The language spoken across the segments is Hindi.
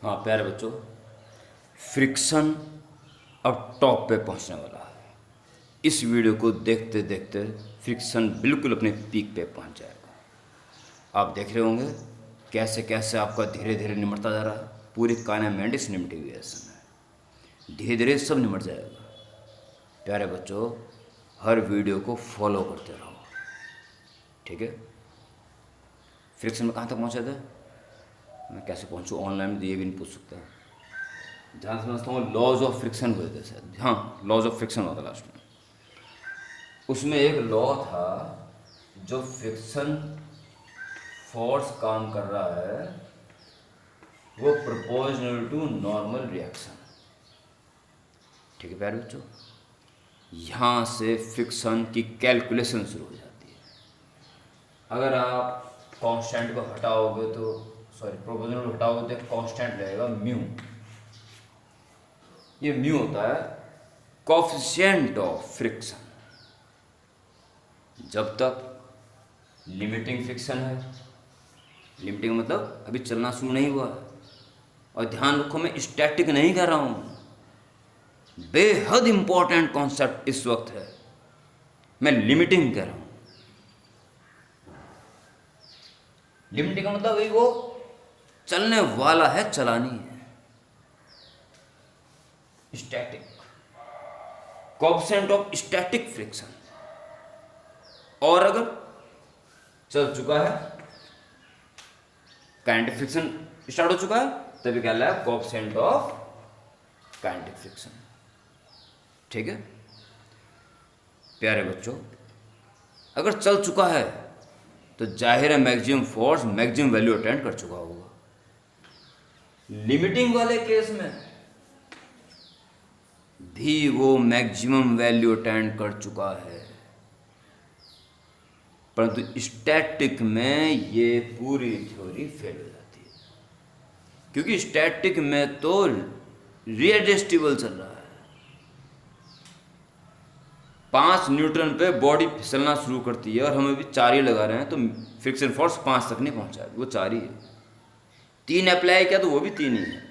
हाँ प्यारे बच्चों, फ्रिक्शन अब टॉप पे पहुंचने वाला है। इस वीडियो को देखते देखते फ्रिक्शन बिल्कुल अपने पीक पे पहुंच जाएगा। आप देख रहे होंगे कैसे कैसे आपका धीरे धीरे निमटता जा रहा है। पूरी काइनेमेटिक्स निमटी हुई है इस समय, धीरे धीरे सब निमट जाएगा। प्यारे बच्चों, हर वीडियो को फॉलो करते रहो, ठीक है। फ्रिक्शन में कहाँ तक पहुँचे थे, मैं कैसे पहुँचूँ ऑनलाइन में, तो ये भी नहीं पूछ सकता। जहाँ समझता हूँ लॉज ऑफ फ्रिक्शन हुए थे शायद, हाँ लॉज ऑफ फ्रिक्शन हुआ था लास्ट में। उसमें एक लॉ था, जो फ्रिक्शन फोर्स काम कर रहा है वो प्रोपोर्शनल टू नॉर्मल रिएक्शन, ठीक है प्यारे बच्चों। यहाँ से फ्रिक्शन की कैलकुलेशन शुरू हो जाती है। अगर आप कांस्टेंट को हटाओगे तो प्रोपोर्शनल को हटाओगे तो कांस्टेंट रहेगा म्यू। ये म्यू होता है कोएफिशिएंट ऑफ फ्रिक्शन। जब तक लिमिटिंग फ्रिक्शन है, लिमिटिंग मतलब अभी चलना शुरू नहीं हुआ है, और ध्यान रखो मैं स्टैटिक नहीं कर रहा हूँ, बेहद इंपॉर्टेंट कॉन्सेप्ट इस वक्त है, मैं लिमिटिंग कर रहा हूँ। लिमिटिंग का मतलब वही वो चलने वाला है, चलानी है। Static, coefficient of static friction. और अगर चल चुका है, काइनेटिक फ्रिक्शन स्टार्ट हो चुका है, तभी क्या है कोएफिशिएंट ऑफ काइनेटिक फ्रिक्शन, ठीक है प्यारे बच्चों। अगर चल चुका है तो जाहिर है maximum force maximum value attend कर चुका होगा। लिमिटिंग वाले केस में भी वो मैक्सिमम वैल्यू अटेंड कर चुका है, परंतु स्टैटिक में ये पूरी थ्योरी फेल हो जाती है, क्योंकि स्टैटिक में तो रिएडजस्टेबल चल रहा है। 5 न्यूटन पे बॉडी फिसलना शुरू करती है और हम अभी 4 ही लगा रहे हैं, तो फ्रिक्शन फोर्स 5 तक नहीं पहुंचा है, वो 4 ही है। 3 अप्लाई किया तो वो भी 3 ही है,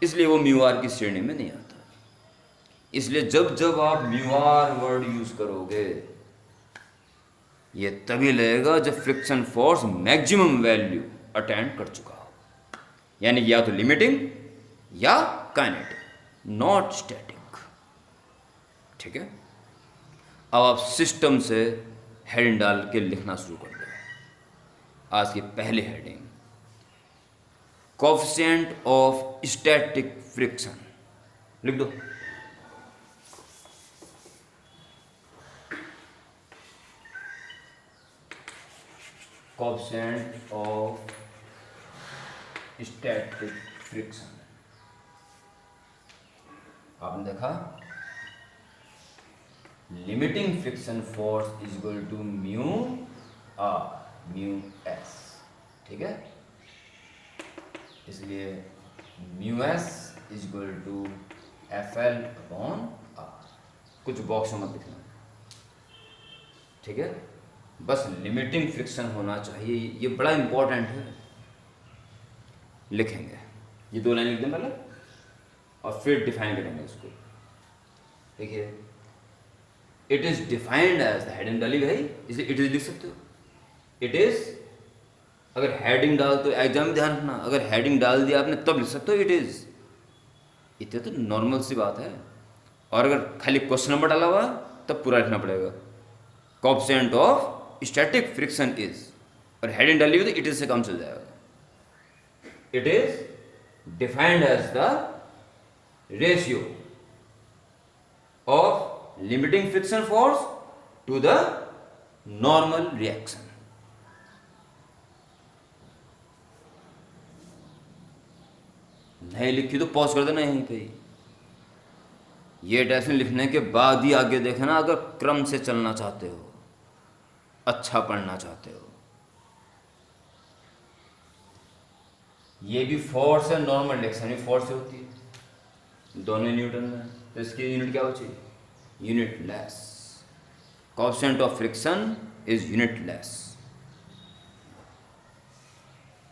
इसलिए वो म्यू आर की श्रेणी में नहीं आता। इसलिए जब जब आप म्यू आर वर्ड यूज करोगे, ये तभी लगेगा जब friction force maximum value attend कर चुका हो, यानी या तो लिमिटिंग या काइनेटिक, नॉट स्टैटिक, ठीक है। अब आप सिस्टम से हेडिंग डाल के लिखना शुरू कर दो। आज की पहली heading, coefficient of static friction, लिख दो। Coefficient of static friction. आपने देखा limiting friction force is equal to mu R, mu S, ठीक है। इसलिए mu S is equal to F L upon R. कुछ बॉक्स में मत लिखना, ठीक है, बस लिमिटिंग फ्रिक्शन होना चाहिए, ये बड़ा इंपॉर्टेंट है। लिखेंगे ये 2 लाइन लिख दें पहले और फिर डिफाइन करेंगे इसको। देखिए, it is defined as the heading डाली भाई, इसलिए इट इज लिख सकते हो। इट इज, अगर हेडिंग डाल तो एग्जाम में ध्यान रखना, अगर हेडिंग डाल दिया आपने तब लिख सकते हो इट इज। इतने तो नॉर्मल सी बात है। और अगर खाली क्वेश्चन नंबर डाला हुआ तब पूरा लिखना पड़ेगा, coefficient of static friction is, और हेडिंग डाली हुई तो इट इज से काम चल जाएगा। It is defined as the ratio of limiting friction force to the normal reaction. नहीं लिखी तो पॉज कर देना यहीं पे। ये डेफिनेशन लिखने के बाद ही आगे देखना, अगर क्रम से चलना चाहते हो, अच्छा पढ़ना चाहते हो। ये भी फोर्स है, नॉर्मल रिएक्शन भी फोर्स से होती है, दोनों न्यूटन में, तो इसकी यूनिट क्या होती है, unitless. Coefficient of friction is unitless.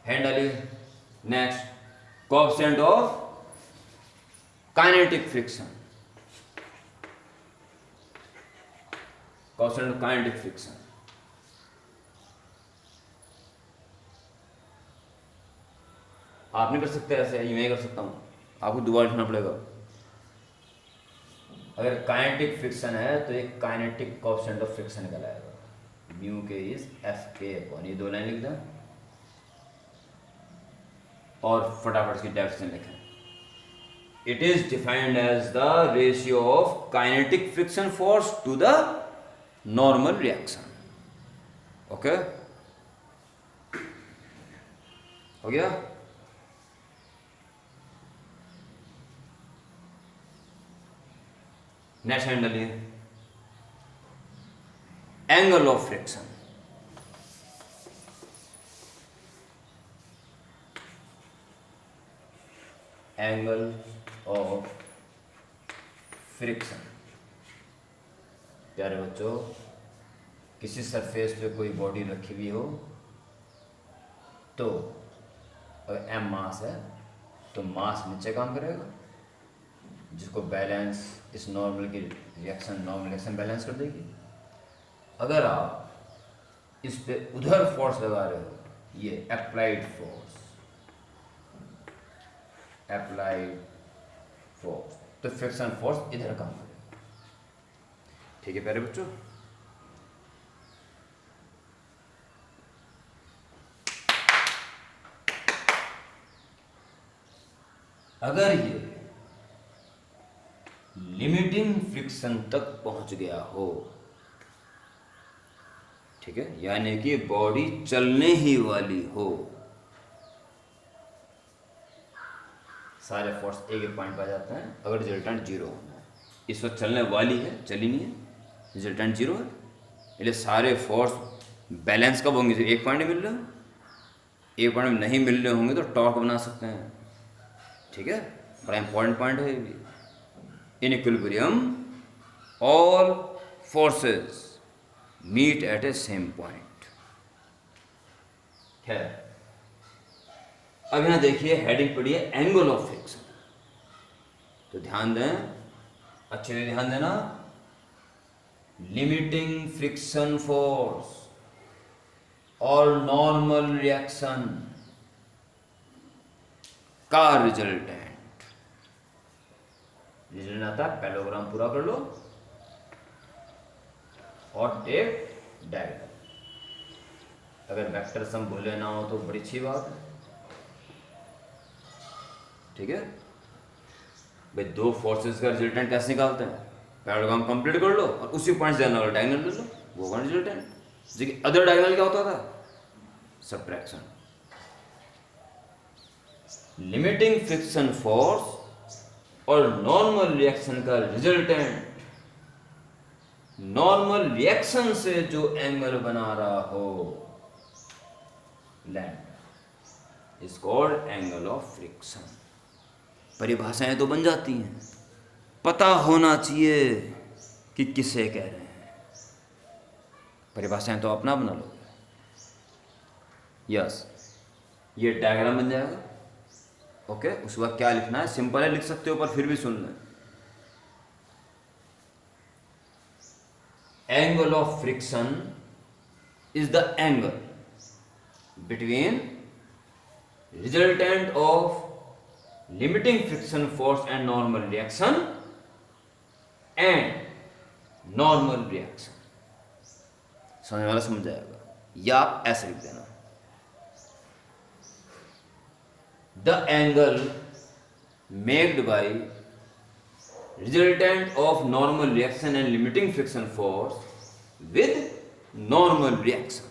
1 डालिए। Next, coefficient of kinetic friction, coefficient of kinetic friction. आप नहीं कर सकते ऐसे, ये मैं कर सकता हूं, आपको दोबारा लिखना पड़ेगा। अगर काइनेटिक फ्रिक्शन है तो एक काइनेटिक कोएफिशिएंट ऑफ फ्रिक्शन कहलाएगा, म्यू के इज एफ के अपॉन, ये 2 लाइन लिख दें और फटाफट की डेफिनेशन लिखें। It is defined as the ratio of kinetic friction force to the normal reaction. Okay, हो गया। नेक्स्ट हैंडल लिए angle of friction. Angle of friction, प्यारे बच्चों, किसी सरफेस पे कोई बॉडी रखी हुई हो तो अगर m मास है तो मास नीचे काम करेगा, जिसको बैलेंस इस नॉर्मल की रिएक्शन, नॉर्मल रिएक्शन बैलेंस कर देगी। अगर आप इस पे उधर फोर्स लगा रहे हो, ये अप्लाइड फोर्स, अप्लाइड फोर्स, तो फ्रिक्शन फोर्स इधर काम करेगा। ठीक है प्यारे बच्चों, अगर ये लिमिटिंग फ्रिक्शन तक पहुंच गया हो, ठीक है, यानी कि बॉडी चलने ही वाली हो, सारे फोर्स एक एक पॉइंट पर जाते हैं, अगर रिजल्टेंट 0 होना है, इस वक्त चलने वाली है, चली नहीं है, रिजल्टेंट 0 है, इसलिए सारे फोर्स बैलेंस कब होंगे, जब एक पॉइंट मिल रहे हो, एक पॉइंट में नहीं मिल रहे होंगे तो टॉर्क बना सकते हैं। ठीक है, बड़ा इंपॉर्टेंट पॉइंट है ये। In equilibrium all forces meet at a same point. है, अब यहां देखिए हेडिंग पड़ी है एंगल ऑफ फ्रिक्शन, तो ध्यान दें, अच्छे से ध्यान देना, लिमिटिंग फ्रिक्शन फोर्स और नॉर्मल रिएक्शन का रिजल्टेंट आता है, पैरेललोग्राम पूरा कर लो और टेक डायग्राम। अगर वेक्टर सम भूले ना हो तो बड़ी अच्छी बात है। ठीक है भाई, दो फोर्सेस का रिजल्टेंट कैसे निकालते हैं, पैरेललोग्राम कंप्लीट कर लो और उसी पॉइंट से डायगोनल ले लो, वो वन रिजल्टेंट। जैसे अदर डायगोनल क्या होता था, सब्ट्रैक्शन। लिमिटिंग फ्रिक्शन फोर्स और नॉर्मल रिएक्शन का रिजल्टेंट, नॉर्मल रिएक्शन से जो एंगल बना रहा हो land, is called angle of friction. परिभाषाएं तो बन जाती हैं, पता होना चाहिए कि किसे कह रहे हैं। परिभाषाएं तो अपना बना लो। यस, ये डायग्राम बन जाएगा। ओके, उसके बाद क्या लिखना है, सिंपल है, लिख सकते हो, पर फिर भी सुन लें। Angle of friction is the angle between resultant of limiting friction force and normal reaction and normal reaction. समझने वाला समझ जाएगा, या आप ऐसे लिख देना, the angle made by resultant of normal reaction and limiting friction force with normal reaction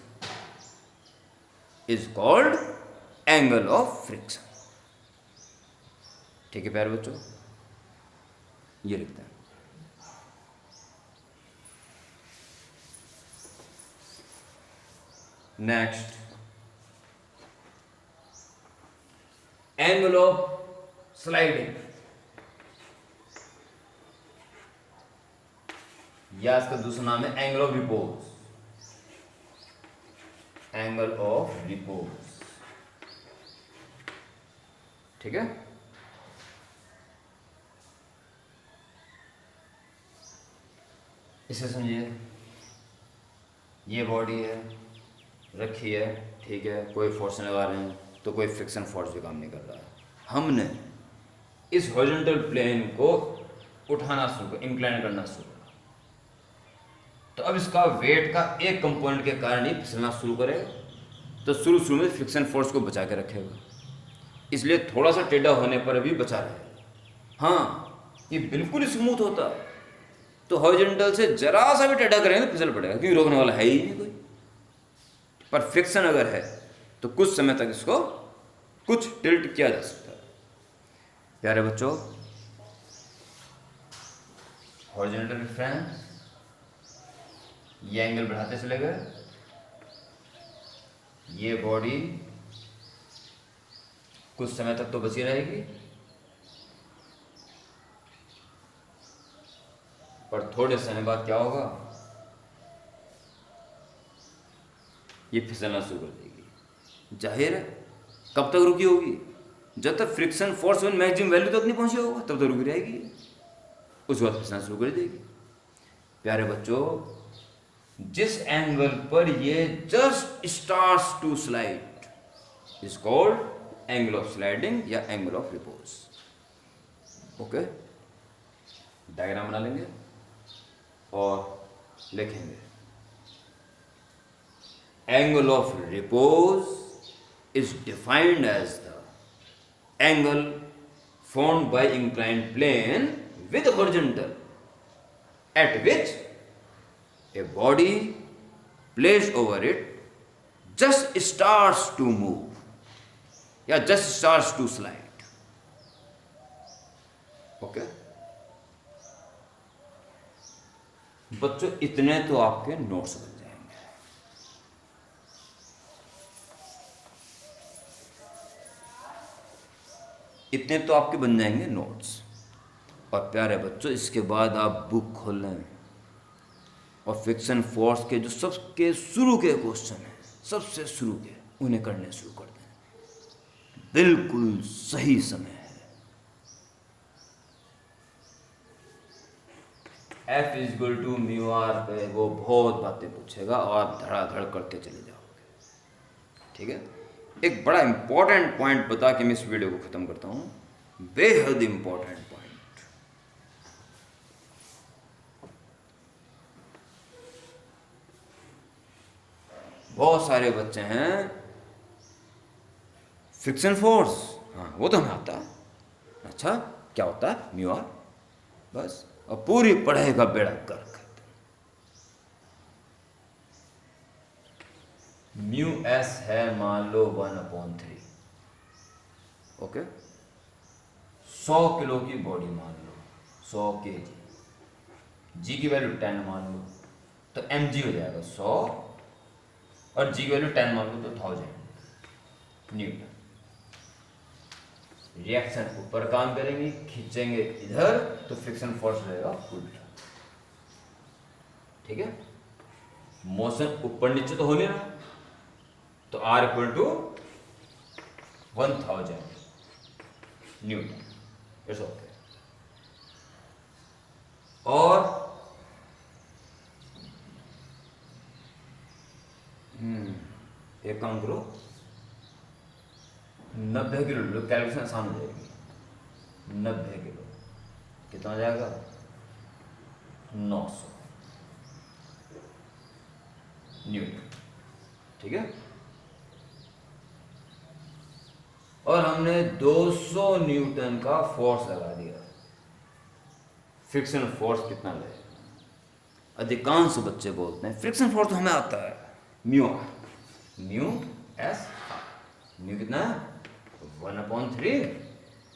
is called angle of friction। ठीक है प्यारे बच्चों, ये लिखते हैं। नेक्स्ट, एंगल ऑफ स्लाइडिंग, या इसका दूसरा नाम है angle of repose. Angle of repose, ठीक है। इसे समझिए, ये बॉडी है, रखी है, ठीक है, कोई फोर्स नहीं लगा रहे हैं तो कोई फ्रिक्शन फोर्स भी काम नहीं कर रहा है। हमने इस हॉरिजॉन्टल प्लेन को उठाना शुरू कर, इंक्लाइन करना शुरू करा, तो अब इसका वेट का एक कंपोनेंट के कारण ही फिसलना शुरू करेगा, तो शुरू में फ्रिक्शन फोर्स को बचा के रखेगा, इसलिए थोड़ा सा टेढ़ा होने पर भी बचा रहेगा। हाँ, ये बिल्कुल स्मूथ होता तो हॉरिजॉन्टल से जरा सा भी टेढ़ा करेंगे तो फिसल पड़ेगा, क्योंकि रोकने वाला है ही नहीं कोई। पर फ्रिक्शन अगर है तो कुछ समय तक इसको कुछ टिल्ट किया जा सकता है। प्यारे बच्चों, हॉरिजॉन्टल रिफरेंस, ये एंगल बढ़ाते चले गए, ये बॉडी कुछ समय तक तो बची रहेगी, पर थोड़े समय बाद क्या होगा, ये फिसलना शुरू कर देगी। जाहिर है कब तक रुकी होगी, जब तक friction force one maximum value तक नहीं पहुंचे होगा तब तक रुकी रहेगी, उस वक्त फिसलना शुरू कर देगी। प्यारे बच्चों, जिस एंगल पर ये just starts to slide is called angle of sliding या angle of repose. Okay, diagram बना लेंगे और लिखेंगे। Angle of repose is defined as the angle formed by inclined plane with horizontal at which a body placed over it just starts to move या just starts to slide. Okay? बच्चों, इतने तो आपके नोट्स बन जाएंगे। इतने तो आपके बन जाएंगे नोट्स। और प्यारे बच्चों, इसके बाद आप बुक खोल लें और फ्रिक्शन फोर्स के जो सबके शुरू के क्वेश्चन हैं, सबसे शुरू के, उन्हें करने शुरू कर दें। बिल्कुल सही समय है। F equal to mu R पे वो बहुत बातें पूछेगा और आप धड़ाधड़ करते चले जाओगे। ठीक है, एक बड़ा इंपॉर्टेंट पॉइंट बता के मैं इस वीडियो को खत्म करता हूं, बेहद इंपॉर्टेंट पॉइंट। बहुत सारे बच्चे हैं फ्रिक्शन फोर्स, हाँ वो तो हमें आता है, अच्छा क्या होता है म्यू आर, बस, और पूरी पढ़ाई का बेड़ा गर्क। म्यू एस है मान लो 1/3, ओके, 100 किलो की बॉडी मान लो, 100 kg, जी की वैल्यू 10 मान लो तो mg हो जाएगा 100, और जी की वैल्यू 10 मान लो तो 1000 न्यूटन। रिएक्शन ऊपर काम करेंगी, खींचेंगे इधर तो फ्रिक्शन फोर्स रहेगा उल्टा। ठीक है, मोशन ऊपर नीचे तो हो नहीं रहा, तो R equal to 1000 newton, it's okay. और एक काम करो, 90 किलो लो, कैलकुलेशन आसान हो जाएगी। 90 किलो कितना आ जाएगा, 900 न्यूटन। ठीक है, और हमने 200 न्यूटन का फोर्स लगा दिया, फ्रिक्शन फोर्स कितना लगेगा। अधिकांश बच्चे बोलते हैं फ्रिक्शन फोर्स तो हमें आता है, mu R, mu S, mu कितना है 1/3,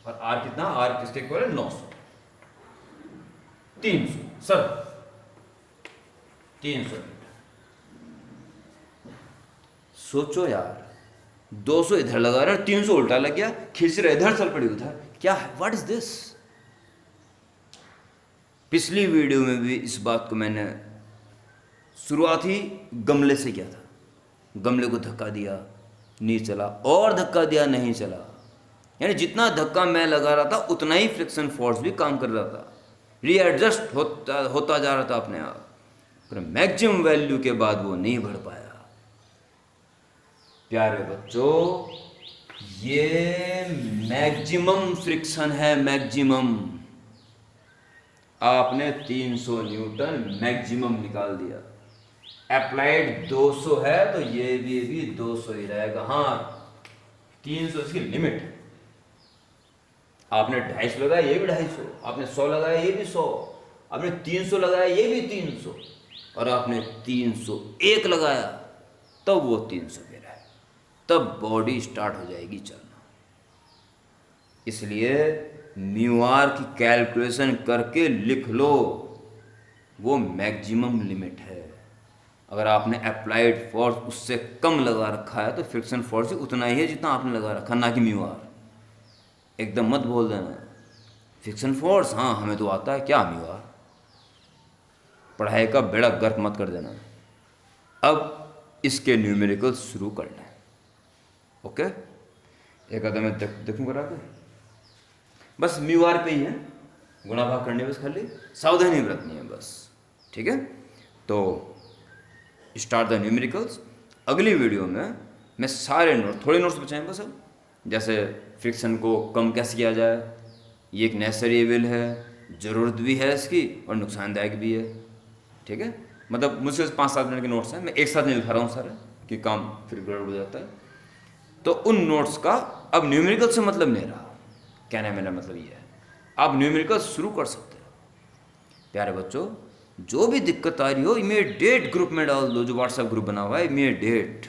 और आर कितना, आर किसके इक्वल है 900, 300, सर 300। सोचो यार, 200 इधर लगा रहे, 300 उल्टा लग गया, खींच रहे इधर, चल पड़ी उधर, क्या है, व्हाट इज दिस। पिछली वीडियो में भी इस बात को मैंने शुरुआत ही गमले से किया था, गमले को धक्का दिया नहीं चला, और धक्का दिया नहीं चला, यानी जितना धक्का मैं लगा रहा था उतना ही फ्रिक्शन फोर्स भी काम कर रहा था, रीएडजस्ट होता जा रहा था अपने आप, पर मैक्सिमम वैल्यू के बाद वो नहीं बढ़ पाया। प्यारे बच्चों, ये मैक्सिमम फ्रिक्शन है, मैक्सिमम। आपने 300 न्यूटन मैक्सिमम निकाल दिया। अप्लाइड 200 है तो ये भी 200 ही रहेगा। हाँ, 300 इसकी लिमिट है। आपने 250 लगाया, ये भी 250, आपने 100 लगाया, ये भी 100, आपने 300 लगाया, ये भी 300, और आपने 301 लगाया, तब वो 300 पे रहे, तब बॉडी स्टार्ट हो जाएगी चलना। इसलिए म्यू आर की कैलकुलेशन करके लिख लो, वो मैक्सिमम लिमिट है। अगर आपने अप्लाइड फोर्स उससे कम लगा रखा है तो फ्रिक्शन फोर्स उतना ही है जितना आपने लगा रखा, ना कि म्यू आर। एकदम मत बोल देना फ्रिक्शन फोर्स, हाँ हमें तो आता है, क्या म्यू आर। पढ़ाई का बेड़ा गर्क मत कर देना। अब इसके न्यूमेरिकल शुरू कर लें। ओके, एक आधा मैं देखूँ करा के, बस म्यू आर पे ही है, गुणा भाग करने बस, खाली सावधानी बरतनी है बस। ठीक है, तो स्टार्ट द न्यूमेरिकल्स। अगली वीडियो में मैं सारे नोट्स, थोड़े नोट्स बचाएं बस अब, जैसे फ्रिक्शन को कम कैसे किया जाए, ये एक नेसेसरी विल है, ज़रूरत भी है इसकी और नुकसानदायक भी है। ठीक है, मतलब मुझसे 5-7 मिनट के नोट्स हैं, मैं एक साथ नहीं लिखा रहा हूँ सारे, कि काम फिर गड़बड़ हो जाता है। तो उन नोट्स का अब न्यूमेरिकल से मतलब नहीं रहा, कहने मेरा मतलब ये है, आप न्यूमेरिकल शुरू कर सकते हैं। प्यारे बच्चों, जो भी दिक्कत आ रही हो इमीडिएट ग्रुप में डाल दो, जो व्हाट्सएप ग्रुप बना हुआ है, इमीडिएट।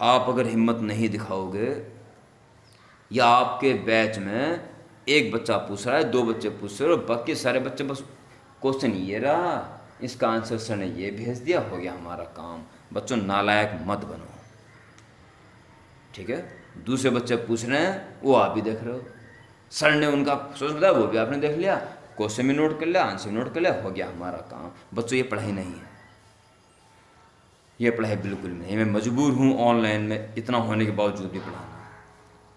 आप अगर हिम्मत नहीं दिखाओगे, या आपके बैच में एक बच्चा पूछ रहा है, 2 बच्चे पूछ रहे हो, बाकी सारे बच्चे बस क्वेश्चन ये रहा, इसका आंसर सर ने ये भेज दिया, हो गया हमारा काम। बच्चों, नालायक मत बनो। ठीक है, दूसरे बच्चे पूछ रहे हैं, वो आप भी देख रहे हो, सर ने उनका सोच बताया, वो भी आपने देख लिया, क्वेश्चन भी नोट कर लिया, आंसर भी नोट कर लिया, हो गया हमारा काम। बच्चों, ये पढ़ाई नहीं है, ये पढ़ाई बिल्कुल नहीं। मैं मजबूर हूँ ऑनलाइन में इतना होने के बावजूद भी पढ़ाना।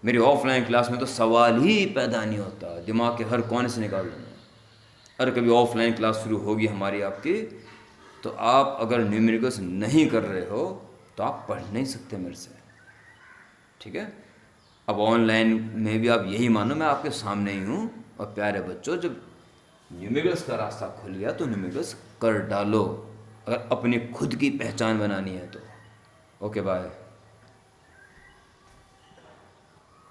मेरी ऑफलाइन क्लास में तो सवाल ही पैदा नहीं होता, दिमाग के हर कोने से निकाल देना। अगर कभी ऑफलाइन क्लास शुरू होगी हमारी आपकी, तो आप अगर न्यूमेरिकल्स नहीं कर रहे हो तो आप पढ़ नहीं सकते मेरे से। ठीक है, अब ऑनलाइन में भी आप यही मानो मैं आपके सामने ही हूँ। और प्यारे बच्चों, जब न्यूमेरिकल्स का रास्ता खुल गया तो न्यूमेरिकल्स कर डालो, अगर अपनी खुद की पहचान बनानी है तो। Okay, bye.